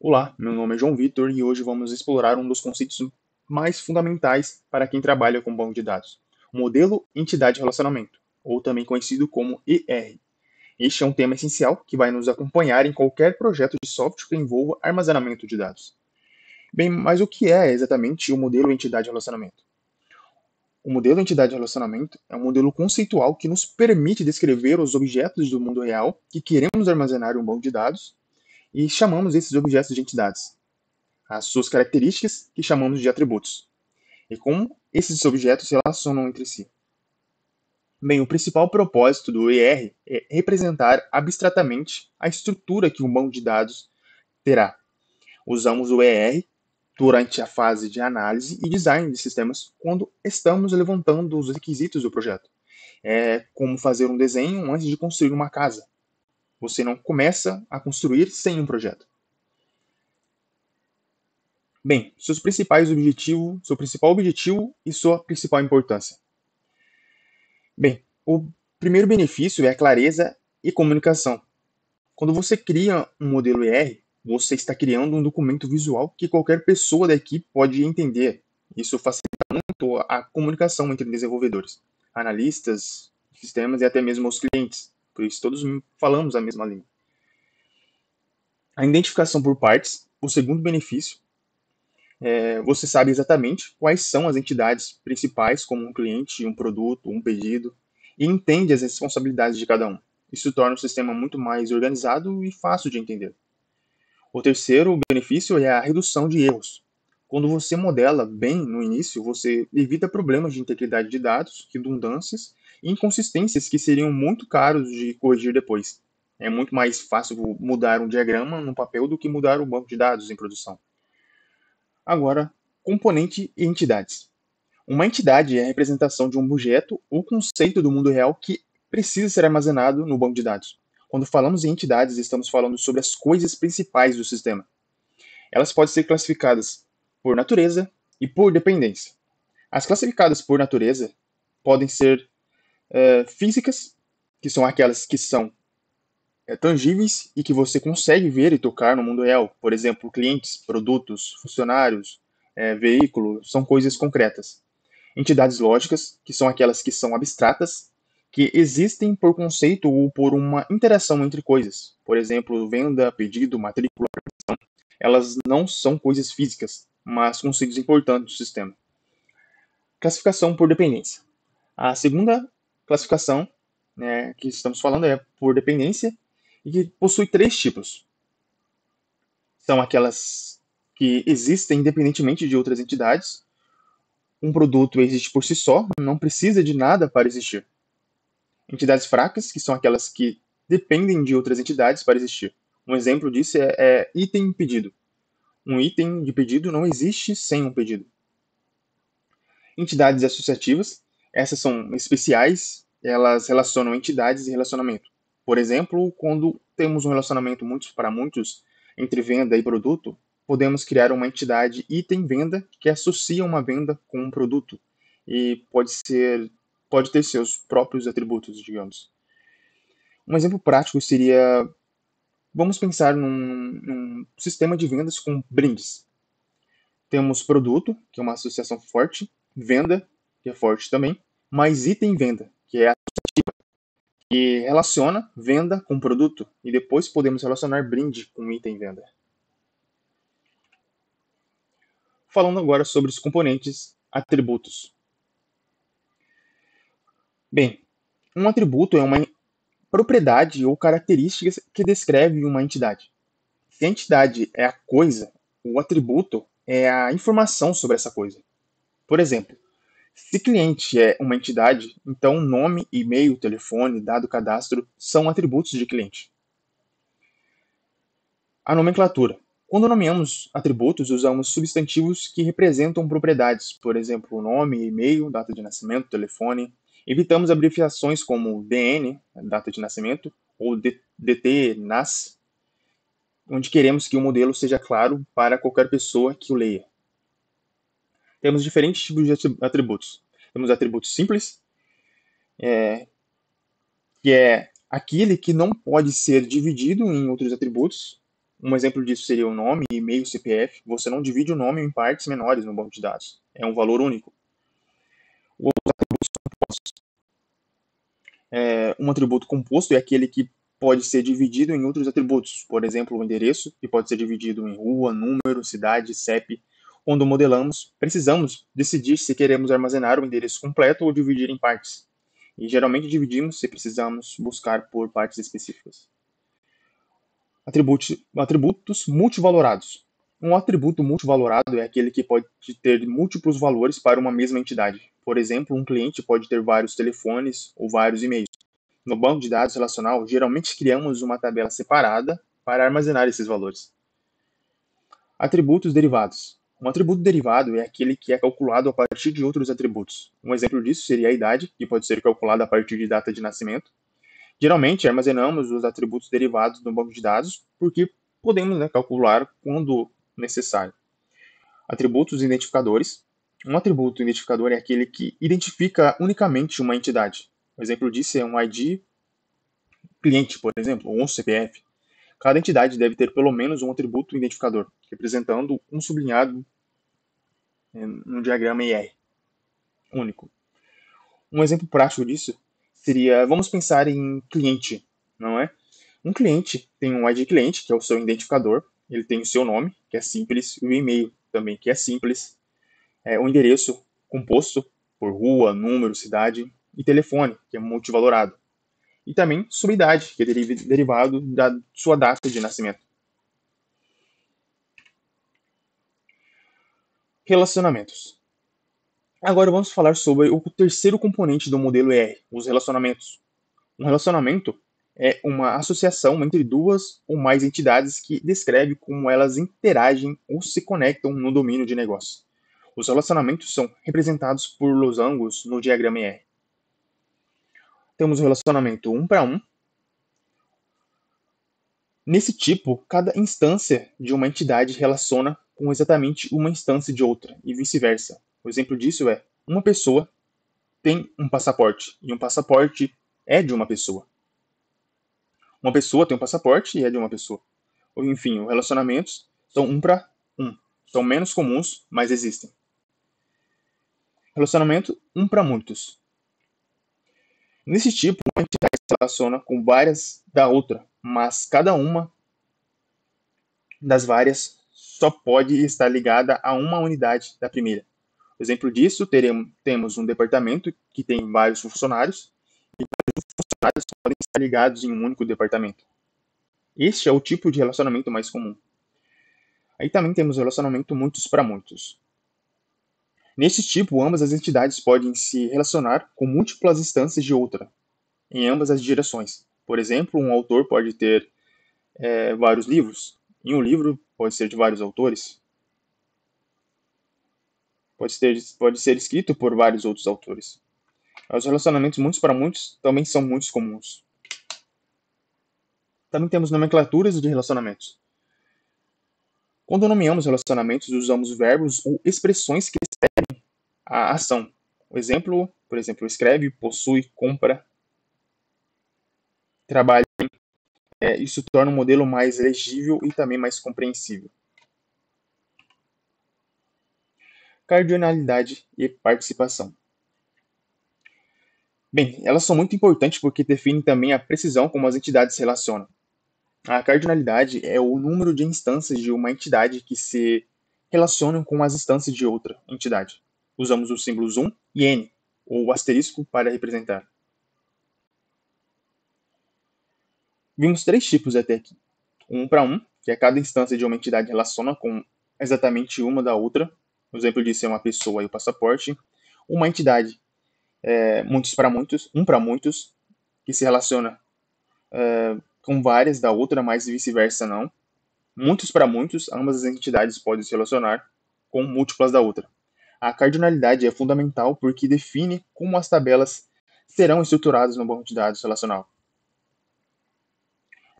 Olá, meu nome é João Vitor e hoje vamos explorar um dos conceitos mais fundamentais para quem trabalha com banco de dados, o modelo entidade-relacionamento, ou também conhecido como ER. Este é um tema essencial que vai nos acompanhar em qualquer projeto de software que envolva armazenamento de dados. Bem, mas o que é exatamente o modelo entidade-relacionamento? O modelo entidade-relacionamento é um modelo conceitual que nos permite descrever os objetos do mundo real que queremos armazenar em um banco de dados e chamamos esses objetos de entidades, as suas características, que chamamos de atributos, e como esses objetos se relacionam entre si. Bem, o principal propósito do ER é representar abstratamente a estrutura que um banco de dados terá. Usamos o ER durante a fase de análise e design de sistemas quando estamos levantando os requisitos do projeto. É como fazer um desenho antes de construir uma casa. Você não começa a construir sem um projeto. Bem, seu principal objetivo e sua principal importância. Bem, o primeiro benefício é a clareza e comunicação. Quando você cria um modelo ER, você está criando um documento visual que qualquer pessoa da equipe pode entender. Isso facilita muito a comunicação entre desenvolvedores, analistas, sistemas e até mesmo os clientes, por isso todos falamos a mesma língua. A identificação por partes, o segundo benefício, você sabe exatamente quais são as entidades principais, como um cliente, um produto, um pedido, e entende as responsabilidades de cada um. Isso torna o sistema muito mais organizado e fácil de entender. O terceiro benefício é a redução de erros. Quando você modela bem no início, você evita problemas de integridade de dados, redundâncias e inconsistências que seriam muito caros de corrigir depois. É muito mais fácil mudar um diagrama no papel do que mudar um banco de dados em produção. Agora, componente e entidades. Uma entidade é a representação de um objeto ou conceito do mundo real que precisa ser armazenado no banco de dados. Quando falamos em entidades, estamos falando sobre as coisas principais do sistema. Elas podem ser classificadas por natureza e por dependência. As classificadas por natureza podem ser físicas, que são aquelas que são tangíveis e que você consegue ver e tocar no mundo real. Por exemplo, clientes, produtos, funcionários, veículos, são coisas concretas. Entidades lógicas, que são aquelas que são abstratas, que existem por conceito ou por uma interação entre coisas. Por exemplo, venda, pedido, matrícula. Elas não são coisas físicas, mas conceitos importantes do sistema. Classificação por dependência. A segunda classificação, né, que estamos falando é por dependência e que possui três tipos. São aquelas que existem independentemente de outras entidades. Um produto existe por si só, não precisa de nada para existir. Entidades fracas, que são aquelas que dependem de outras entidades para existir. Um exemplo disso é item pedido. Um item de pedido não existe sem um pedido. Entidades associativas, essas são especiais, elas relacionam entidades e relacionamento. Por exemplo, quando temos um relacionamento muitos para muitos entre venda e produto, podemos criar uma entidade item-venda que associa uma venda com um produto e pode ter seus próprios atributos, digamos. Um exemplo prático seria, vamos pensar num sistema de vendas com brindes. Temos produto, que é uma associação forte, venda, que é forte também, mais item-venda, que é a que relaciona venda com produto, e depois podemos relacionar brinde com item-venda. Falando agora sobre os componentes atributos. Bem, um atributo é uma propriedade ou característica que descreve uma entidade. Se a entidade é a coisa, o atributo é a informação sobre essa coisa. Por exemplo, se cliente é uma entidade, então nome, e-mail, telefone, dado cadastro são atributos de cliente. A nomenclatura. Quando nomeamos atributos, usamos substantivos que representam propriedades, por exemplo, nome, e-mail, data de nascimento, telefone. Evitamos abreviações como DN, data de nascimento, ou DT, NAS, onde queremos que o modelo seja claro para qualquer pessoa que o leia. Temos diferentes tipos de atributos. Temos atributos simples, que é aquele que não pode ser dividido em outros atributos. Um exemplo disso seria o nome, e-mail, CPF. Você não divide o nome em partes menores no banco de dados. É um valor único. Um atributo composto é aquele que pode ser dividido em outros atributos. Por exemplo, o endereço, que pode ser dividido em rua, número, cidade, CEP. Quando modelamos, precisamos decidir se queremos armazenar o endereço completo ou dividir em partes. E geralmente dividimos se precisamos buscar por partes específicas. Atributos multivalorados. Um atributo multivalorado é aquele que pode ter múltiplos valores para uma mesma entidade. Por exemplo, um cliente pode ter vários telefones ou vários e-mails. No banco de dados relacional, geralmente criamos uma tabela separada para armazenar esses valores. Atributos derivados. Um atributo derivado é aquele que é calculado a partir de outros atributos. Um exemplo disso seria a idade, que pode ser calculada a partir de data de nascimento. Geralmente, armazenamos os atributos derivados no banco de dados porque podemos, calcular quando necessário. Atributos identificadores. Um atributo identificador é aquele que identifica unicamente uma entidade. Um exemplo disso é um ID cliente, por exemplo, ou um CPF. Cada entidade deve ter pelo menos um atributo identificador, representando um sublinhado no diagrama IR único. Um exemplo prático disso seria, vamos pensar em cliente, não é? Um cliente tem um ID cliente, que é o seu identificador, ele tem o seu nome, que é simples, e o e-mail também, que é simples, o endereço composto por rua, número, cidade, e telefone, que é multivalorado. E também sua idade, que é derivado da sua data de nascimento. Relacionamentos. Agora vamos falar sobre o terceiro componente do modelo ER, os relacionamentos. Um relacionamento é uma associação entre duas ou mais entidades que descreve como elas interagem ou se conectam no domínio de negócio. Os relacionamentos são representados por losangos no diagrama ER. Temos o relacionamento 1 para 1. Nesse tipo, cada instância de uma entidade relaciona com exatamente uma instância de outra, e vice-versa. O exemplo disso é: uma pessoa tem um passaporte, e um passaporte é de uma pessoa. Uma pessoa tem um passaporte e é de uma pessoa. Enfim, os relacionamentos são 1 para 1. São menos comuns, mas existem. Relacionamento 1 para muitos. Nesse tipo, uma entidade se relaciona com várias da outra, mas cada uma das várias só pode estar ligada a uma unidade da primeira. Exemplo disso, temos um departamento que tem vários funcionários e vários funcionários podem estar ligados em um único departamento. Este é o tipo de relacionamento mais comum. Aí também temos o relacionamento muitos para muitos. Nesse tipo, ambas as entidades podem se relacionar com múltiplas instâncias de outra, em ambas as direções. Por exemplo, um autor pode ter vários livros, e um livro pode ser de vários autores. Pode ser escrito por vários outros autores. Os relacionamentos muitos para muitos também são muito comuns. Também temos nomenclaturas de relacionamentos. Quando nomeamos relacionamentos, usamos verbos ou expressões que descrevem a ação. Por exemplo, escreve, possui, compra, trabalha. Isso torna o modelo mais legível e também mais compreensível. Cardinalidade e participação. Bem, elas são muito importantes porque definem também a precisão como as entidades se relacionam. A cardinalidade é o número de instâncias de uma entidade que se relacionam com as instâncias de outra entidade. Usamos os símbolos 1 e N, ou asterisco, para representar. Vimos 3 tipos até aqui. 1 para 1, que é cada instância de uma entidade relaciona com exatamente uma da outra. O exemplo disso é uma pessoa e o passaporte. Uma entidade, muitos para muitos, 1 para muitos, que se relaciona com várias da outra, mas vice-versa não. Muitos para muitos, ambas as entidades podem se relacionar com múltiplas da outra. A cardinalidade é fundamental porque define como as tabelas serão estruturadas no banco de dados relacional.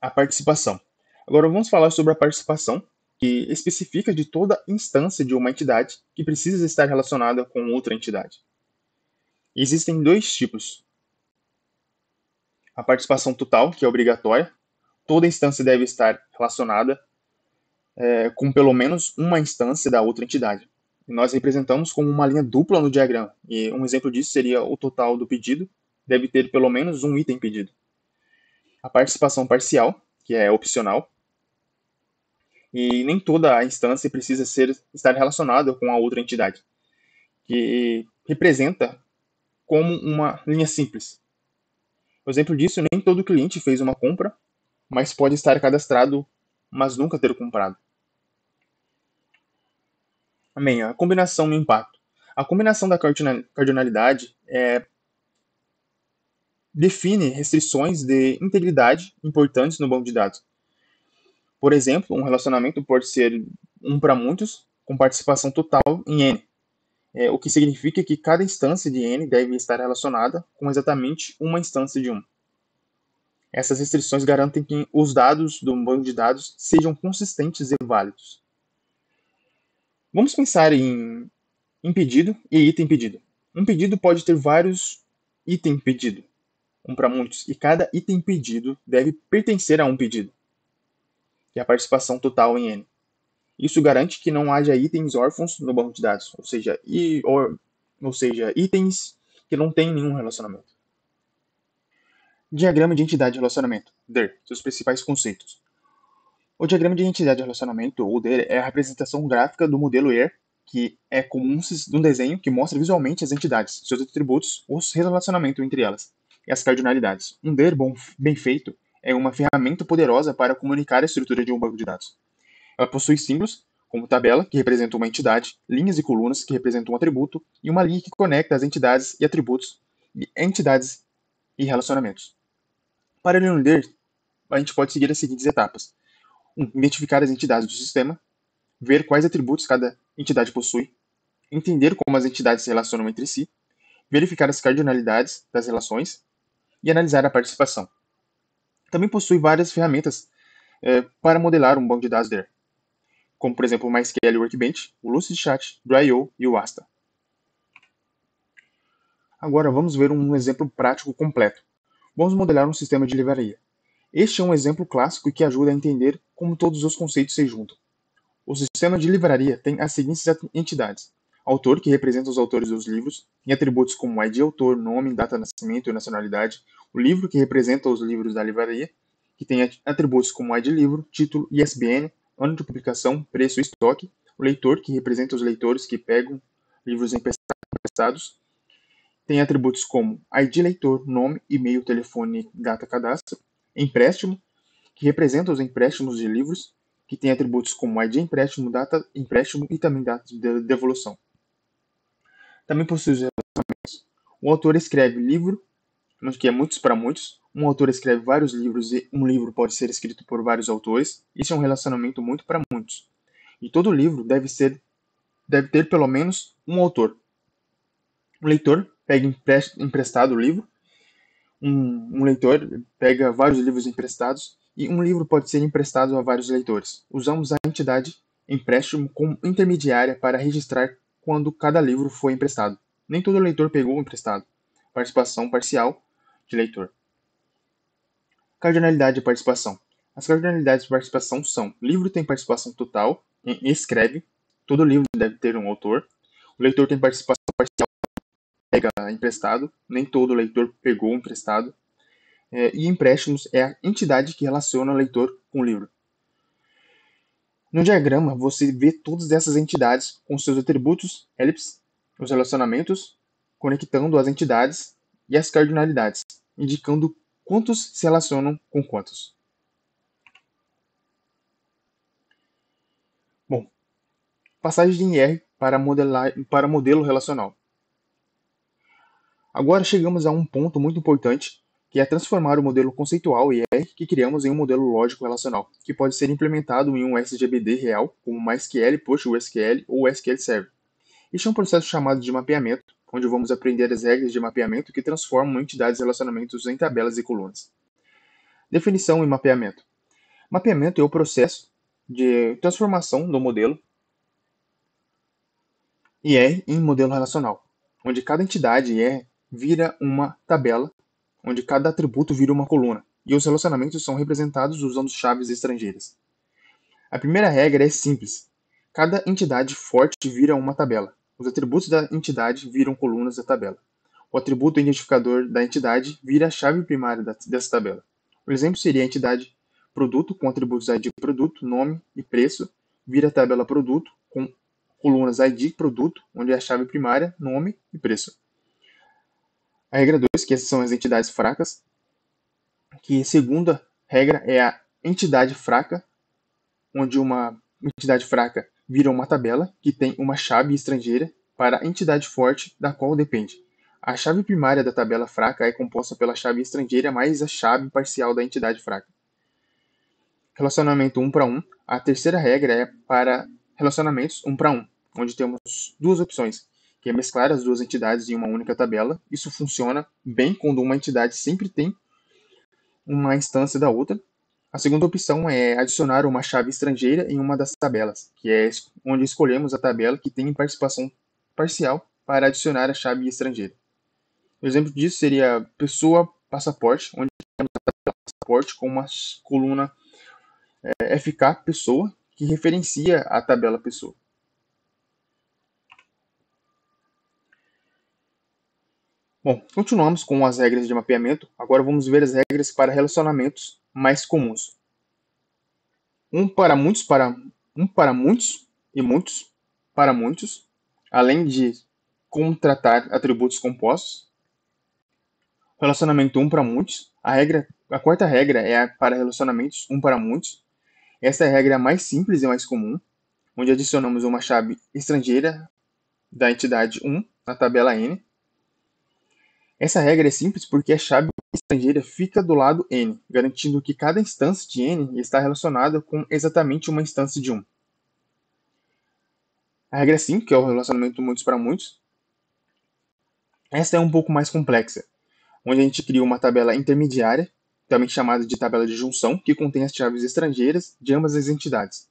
A participação. Agora vamos falar sobre a participação, que especifica de toda instância de uma entidade que precisa estar relacionada com outra entidade. Existem 2 tipos. A participação total, que é obrigatória. Toda instância deve estar relacionada. com pelo menos uma instância da outra entidade. E nós representamos como uma linha dupla no diagrama. E um exemplo disso seria o total do pedido deve ter pelo menos um item pedido. A participação parcial, que é opcional, e nem toda a instância precisa estar relacionada com a outra entidade, que representa como uma linha simples. O exemplo disso, nem todo cliente fez uma compra, mas pode estar cadastrado, mas nunca ter comprado. Amém. A combinação no impacto. A combinação da cardinalidade define restrições de integridade importantes no banco de dados. Por exemplo, um relacionamento pode ser um para muitos, com participação total em N, o que significa que cada instância de N deve estar relacionada com exatamente uma instância de 1. Essas restrições garantem que os dados do banco de dados sejam consistentes e válidos. Vamos pensar em pedido e item pedido. Um pedido pode ter vários itens pedido, um para muitos, e cada item pedido deve pertencer a um pedido, que é a participação total em N. Isso garante que não haja itens órfãos no banco de dados, ou seja, itens que não têm nenhum relacionamento. Diagrama de entidade de relacionamento, DER, seus principais conceitos. O diagrama de entidade de relacionamento, ou DER, é a representação gráfica do modelo ER, que é comum num desenho que mostra visualmente as entidades, seus atributos, os relacionamentos entre elas, e as cardinalidades. Um DER bem feito é uma ferramenta poderosa para comunicar a estrutura de um banco de dados. Ela possui símbolos, como tabela, que representa uma entidade, linhas e colunas, que representam um atributo, e uma linha que conecta as entidades e atributos, e entidades e relacionamentos. Para ele ler, a gente pode seguir as seguintes etapas. 1. Identificar as entidades do sistema, ver quais atributos cada entidade possui, entender como as entidades se relacionam entre si, verificar as cardinalidades das relações e analisar a participação. Também possui várias ferramentas para modelar um banco de dados DER, como por exemplo o MySQL Workbench, o Lucidchat, Dryo e o Asta. Agora vamos ver um exemplo prático completo. Vamos modelar um sistema de livraria. Este é um exemplo clássico que ajuda a entender como todos os conceitos se juntam. O sistema de livraria tem as seguintes entidades: autor, que representa os autores dos livros, em atributos como ID autor, nome, data de nascimento e nacionalidade; o livro, que representa os livros da livraria, que tem atributos como ID livro, título, ISBN, ano de publicação, preço e estoque; o leitor, que representa os leitores que pegam livros emprestados, tem atributos como ID leitor, nome, e-mail, telefone, data, cadastro; empréstimo, que representa os empréstimos de livros, que tem atributos como ID empréstimo, data empréstimo e também data de devolução. Também possui os relacionamentos. O autor escreve livro, que é muitos para muitos. Um autor escreve vários livros e um livro pode ser escrito por vários autores. Isso é um relacionamento muito para muitos. E todo livro deve ter pelo menos um autor. O leitor pega emprestado o livro. Um leitor pega vários livros emprestados e um livro pode ser emprestado a vários leitores. Usamos a entidade empréstimo como intermediária para registrar quando cada livro foi emprestado. Nem todo leitor pegou o emprestado. Participação parcial de leitor. Cardinalidade de participação. As cardinalidades de participação são: livro tem participação total em escreve, todo livro deve ter um autor. O leitor tem participação parcial, pega emprestado, nem todo leitor pegou emprestado. E empréstimos é a entidade que relaciona o leitor com o livro. No diagrama, você vê todas essas entidades com seus atributos, elipse, os relacionamentos, conectando as entidades e as cardinalidades, indicando quantos se relacionam com quantos. Bom, passagem de IR para modelo relacional. Agora chegamos a um ponto muito importante, que é transformar o modelo conceitual IR que criamos em um modelo lógico relacional, que pode ser implementado em um SGBD real, como MySQL, PostgreSQL ou SQL Server. Este é um processo chamado de mapeamento, onde vamos aprender as regras de mapeamento que transformam entidades e relacionamentos em tabelas e colunas. Definição e mapeamento. Mapeamento é o processo de transformação do modelo IR em modelo relacional, onde cada entidade IR vira uma tabela, onde cada atributo vira uma coluna, e os relacionamentos são representados usando chaves estrangeiras. A primeira regra é simples. Cada entidade forte vira uma tabela. Os atributos da entidade viram colunas da tabela. O atributo identificador da entidade vira a chave primária dessa tabela. O exemplo seria a entidade produto com atributos ID produto, nome e preço, vira a tabela produto com colunas ID produto, onde é a chave primária, nome e preço. A regra 2, que essas são as entidades fracas, que a segunda regra é a entidade fraca, onde uma entidade fraca vira uma tabela que tem uma chave estrangeira para a entidade forte da qual depende. A chave primária da tabela fraca é composta pela chave estrangeira mais a chave parcial da entidade fraca. Relacionamento 1 para 1. A terceira regra é para relacionamentos 1 para 1, onde temos duas opções, que é mesclar as duas entidades em uma única tabela. Isso funciona bem quando uma entidade sempre tem uma instância da outra. A segunda opção é adicionar uma chave estrangeira em uma das tabelas, que é onde escolhemos a tabela que tem participação parcial para adicionar a chave estrangeira. O exemplo disso seria pessoa passaporte, onde temos a tabela passaporte com uma coluna FK pessoa, que referencia a tabela pessoa. Bom, continuamos com as regras de mapeamento. Agora vamos ver as regras para relacionamentos mais comuns. Um para muitos e muitos para muitos, além de contratar atributos compostos. Relacionamento 1 para muitos. A quarta regra é para relacionamentos 1 para muitos. Essa é a regra mais simples e mais comum, onde adicionamos uma chave estrangeira da entidade 1 na tabela N. Essa regra é simples porque a chave estrangeira fica do lado N, garantindo que cada instância de N está relacionada com exatamente uma instância de 1. A regra 5, que é o relacionamento muitos para muitos, essa é um pouco mais complexa, onde a gente cria uma tabela intermediária, também chamada de tabela de junção, que contém as chaves estrangeiras de ambas as entidades.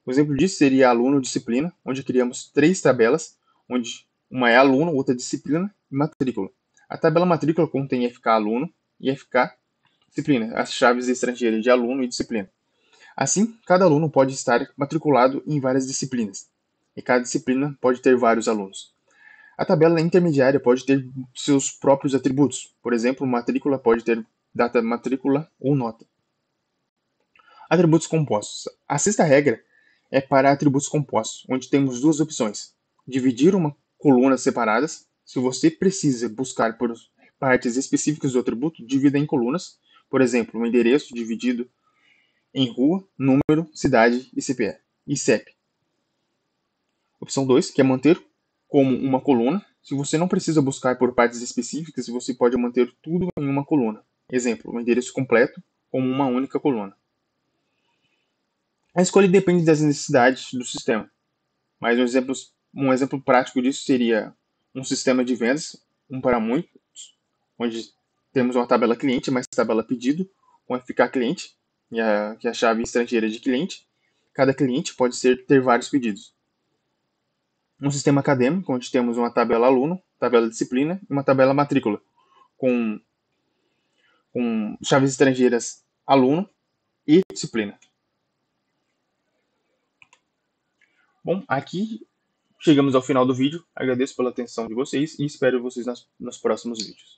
O exemplo disso seria aluno-disciplina, onde criamos três tabelas, onde uma é aluno, outra disciplina e matrícula. A tabela matrícula contém FK aluno e FK disciplina, as chaves estrangeiras de aluno e disciplina. Assim, cada aluno pode estar matriculado em várias disciplinas, e cada disciplina pode ter vários alunos. A tabela intermediária pode ter seus próprios atributos. Por exemplo, matrícula pode ter data matrícula ou nota. Atributos compostos. A sexta regra é para atributos compostos, onde temos duas opções. Dividir uma coluna separadas. Se você precisa buscar por partes específicas do atributo, divida em colunas. Por exemplo, um endereço dividido em rua, número, cidade e CEP. Opção 2, que é manter como uma coluna. Se você não precisa buscar por partes específicas, você pode manter tudo em uma coluna. Exemplo, o endereço completo como uma única coluna. A escolha depende das necessidades do sistema, mas um exemplo prático disso seria um sistema de vendas, um para muitos, onde temos uma tabela cliente, mais tabela pedido, com FK cliente, que é a chave estrangeira de cliente. Cada cliente pode ter vários pedidos. Um sistema acadêmico, onde temos uma tabela aluno, tabela disciplina e uma tabela matrícula, com chaves estrangeiras aluno e disciplina. Bom, aqui chegamos ao final do vídeo. Agradeço pela atenção de vocês e espero vocês nos próximos vídeos.